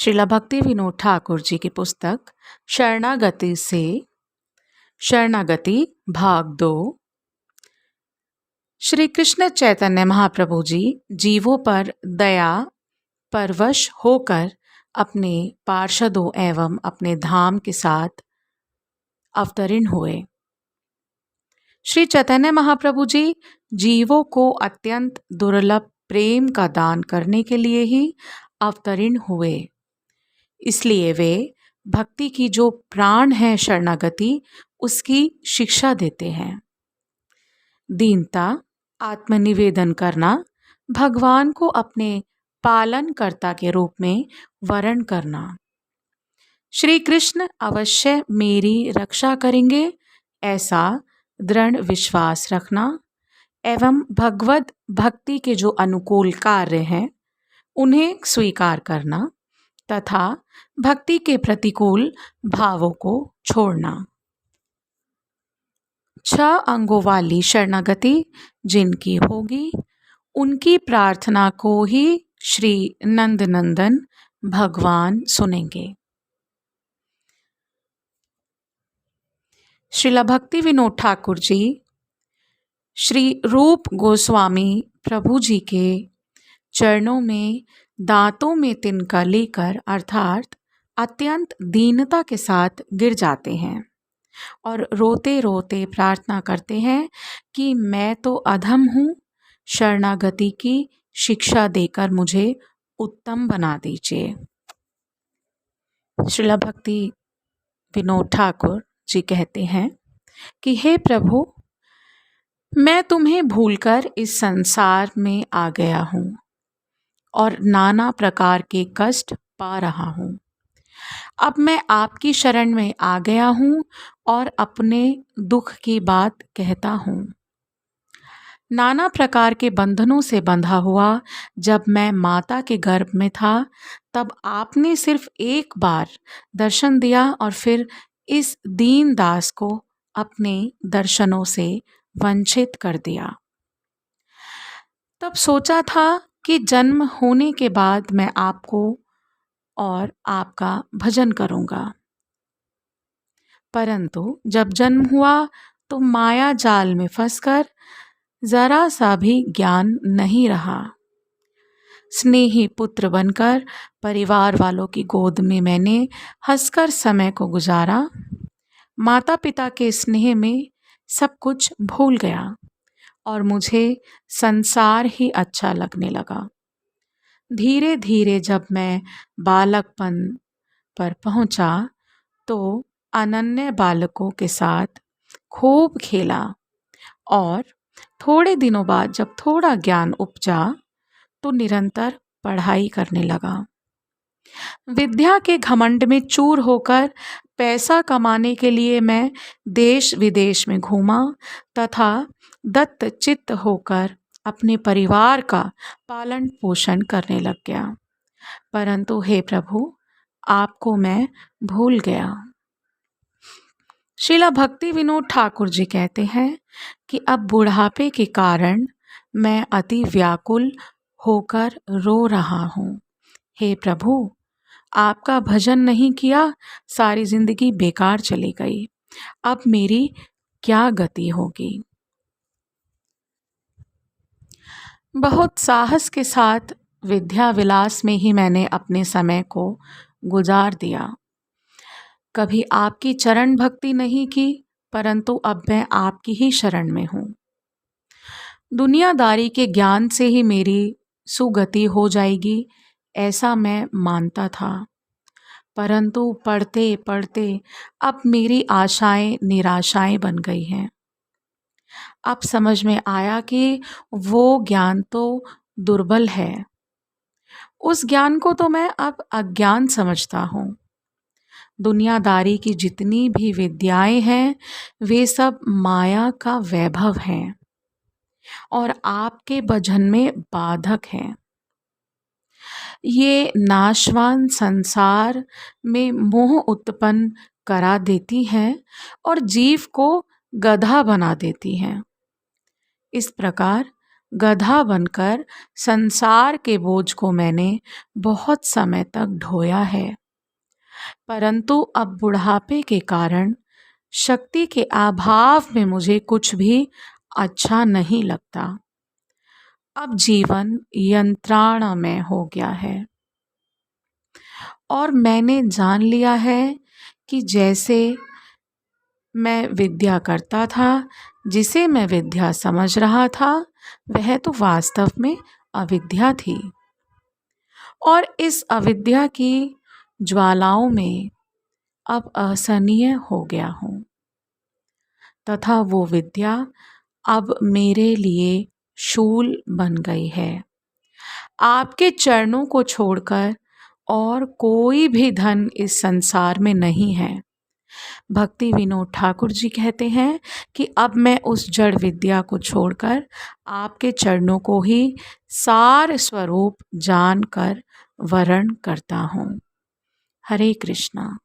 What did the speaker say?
श्रीला भक्ति विनोद ठाकुर जी की पुस्तक शरणागति से शरणागति भाग 2। श्री कृष्ण चैतन्य महाप्रभु जी जीवों पर दया परवश होकर अपने पार्षदों एवं अपने धाम के साथ अवतरण हुए। श्री चैतन्य महाप्रभु जी जीवों को अत्यंत दुर्लभ प्रेम का दान करने के लिए ही अवतरण हुए। इसलिए वे भक्ति की जो प्राण है शरणागति उसकी शिक्षा देते हैं। दीनता, आत्मनिवेदन करना, भगवान को अपने पालनकर्ता के रूप में वरण करना। श्री कृष्ण अवश्य मेरी रक्षा करेंगे ऐसा दृढ़ विश्वास रखना एवं भगवत भक्ति के जो अनुकूल कार्य हैं उन्हें स्वीकार करना तथा भक्ति के प्रतिकूल भावों को छोड़ना। 6 अंगों वाली शरणागति जिनकी होगी उनकी प्रार्थना को ही श्री नंदनंदन भगवान सुनेंगे। श्रीला भक्ति विनोद ठाकुर जी श्री रूप गोस्वामी प्रभु जी के चरणों में दांतों में तिनका लेकर अर्थात अत्यंत दीनता के साथ गिर जाते हैं और रोते रोते प्रार्थना करते हैं कि मैं तो अधम हूँ, शरणागति की शिक्षा देकर मुझे उत्तम बना दीजिए। श्रीला भक्ति विनोद ठाकुर जी कहते हैं कि हे प्रभु, मैं तुम्हें भूलकर इस संसार में आ गया हूँ और नाना प्रकार के कष्ट पा रहा हूँ। अब मैं आपकी शरण में आ गया हूँ और अपने दुख की बात कहता हूँ। नाना प्रकार के बंधनों से बंधा हुआ जब मैं माता के गर्भ में था तब आपने सिर्फ एक बार दर्शन दिया और फिर इस दीन दास को अपने दर्शनों से वंचित कर दिया। तब सोचा था कि जन्म होने के बाद मैं आपको और आपका भजन करूंगा, परंतु जब जन्म हुआ तो माया जाल में फंसकर जरा सा भी ज्ञान नहीं रहा। स्नेही पुत्र बनकर परिवार वालों की गोद में मैंने हंसकर समय को गुजारा। माता पिता के स्नेह में सब कुछ भूल गया और मुझे संसार ही अच्छा लगने लगा। धीरे धीरे जब मैं बालकपन पर पहुंचा तो अनन्य बालकों के साथ खूब खेला और थोड़े दिनों बाद जब थोड़ा ज्ञान उपजा तो निरंतर पढ़ाई करने लगा। विद्या के घमंड में चूर होकर पैसा कमाने के लिए मैं देश विदेश में घूमा तथा दत्त चित्त होकर अपने परिवार का पालन पोषण करने लग गया, परंतु हे प्रभु, आपको मैं भूल गया। श्रीला भक्ति विनोद ठाकुर जी कहते हैं कि अब बुढ़ापे के कारण मैं अति व्याकुल होकर रो रहा हूँ। हे प्रभु, आपका भजन नहीं किया, सारी जिंदगी बेकार चली गई। अब मेरी क्या गति होगी। बहुत साहस के साथ विद्या विलास में ही मैंने अपने समय को गुजार दिया। कभी आपकी चरण भक्ति नहीं की, परंतु अब मैं आपकी ही शरण में हूँ। दुनियादारी के ज्ञान से ही मेरी सुगति हो जाएगी ऐसा मैं मानता था, परंतु पढ़ते पढ़ते अब मेरी आशाएं निराशाएं बन गई हैं। अब समझ में आया कि वो ज्ञान तो दुर्बल है। उस ज्ञान को तो मैं अब अज्ञान समझता हूँ। दुनियादारी की जितनी भी विद्याएं हैं वे सब माया का वैभव हैं और आपके भजन में बाधक हैं। ये नाशवान संसार में मोह उत्पन्न करा देती हैं और जीव को गधा बना देती हैं। इस प्रकार गधा बनकर संसार के बोझ को मैंने बहुत समय तक ढोया है, परंतु अब बुढ़ापे के कारण शक्ति के अभाव में मुझे कुछ भी अच्छा नहीं लगता। अब जीवन यंत्राणमय हो गया है और मैंने जान लिया है कि जैसे मैं विद्या करता था, जिसे मैं विद्या समझ रहा था, वह तो वास्तव में अविद्या थी और इस अविद्या की ज्वालाओं में अब असहनीय हो गया हूँ तथा वो विद्या अब मेरे लिए शूल बन गई है। आपके चरणों को छोड़कर और कोई भी धन इस संसार में नहीं है। भक्ति विनोद ठाकुर जी कहते हैं कि अब मैं उस जड़ विद्या को छोड़कर आपके चरणों को ही सार स्वरूप जानकर वरण करता हूँ। हरे कृष्णा।